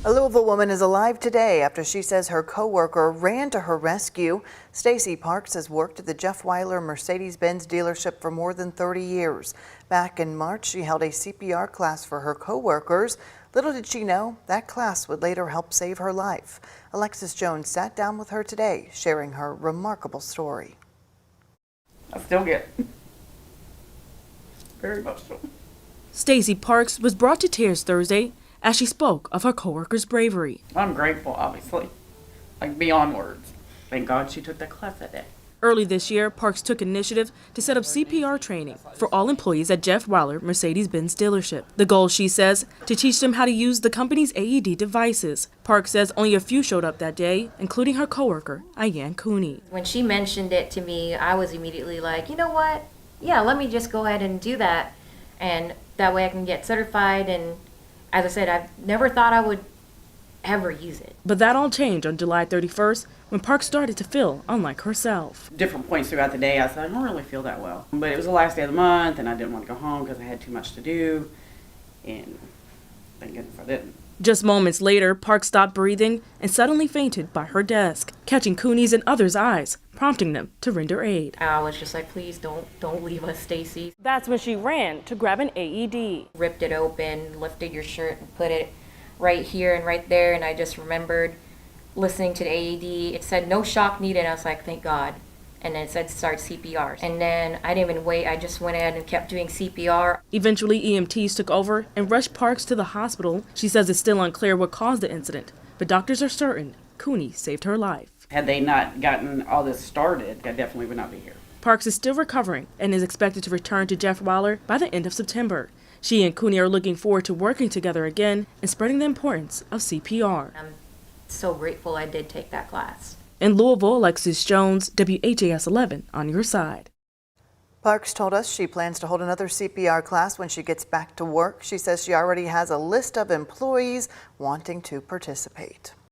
A Louisville woman is alive today after she says her coworker ran to her rescue. Stacy Park has worked at the Jeff Wyler Mercedes-Benz dealership for more than 30 years. Back in March, she held a CPR class for her coworkers. Little did she know that class would later help save her life. Alexis Jones sat down with her today, sharing her remarkable story. I still get very emotional. Stacy Parks was brought to tears Thursday as she spoke of her coworker's bravery. I'm grateful, obviously, like beyond words. Thank God she took that class that day. Early this year, Parks took initiative to set up CPR training for all employees at Jeff Wyler Mercedes-Benz dealership. The goal, she says, to teach them how to use the company's AED devices. Parks says only a few showed up that day, including her coworker, Ian Cooney. When she mentioned it to me, I was immediately like, you know what? Yeah, let me just go ahead and do that. And that way I can get certified. And as I said, I've never thought I would ever use it. But that all changed on July 31st when Parks started to feel unlike herself. Different points throughout the day, I said, I don't really feel that well. But it was the last day of the month, and I didn't want to go home because I had too much to do. And thank goodness I didn't. Just moments later, Parks stopped breathing and suddenly fainted by her desk, catching Cooney's and others' eyes, prompting them to render aid. I was just like, please don't leave us, Stacy. That's when she ran to grab an AED. Ripped it open, lifted your shirt and put it right here and right there. And I just remembered listening to the AED. It said no shock needed. I was like, thank God. And then it said start CPR. And then I didn't even wait. I just went ahead and kept doing CPR. Eventually, EMTs took over and rushed Parks to the hospital. She says it's still unclear what caused the incident, but doctors are certain Cooney saved her life. Had they not gotten all this started, I definitely would not be here. Parks is still recovering and is expected to return to Jeff Wyler by the end of September. She and Cooney are looking forward to working together again and spreading the importance of CPR. I'm so grateful I did take that class. In Louisville, Alexis Jones, WHAS 11 on your side. Parks told us she plans to hold another CPR class when she gets back to work. She says she already has a list of employees wanting to participate.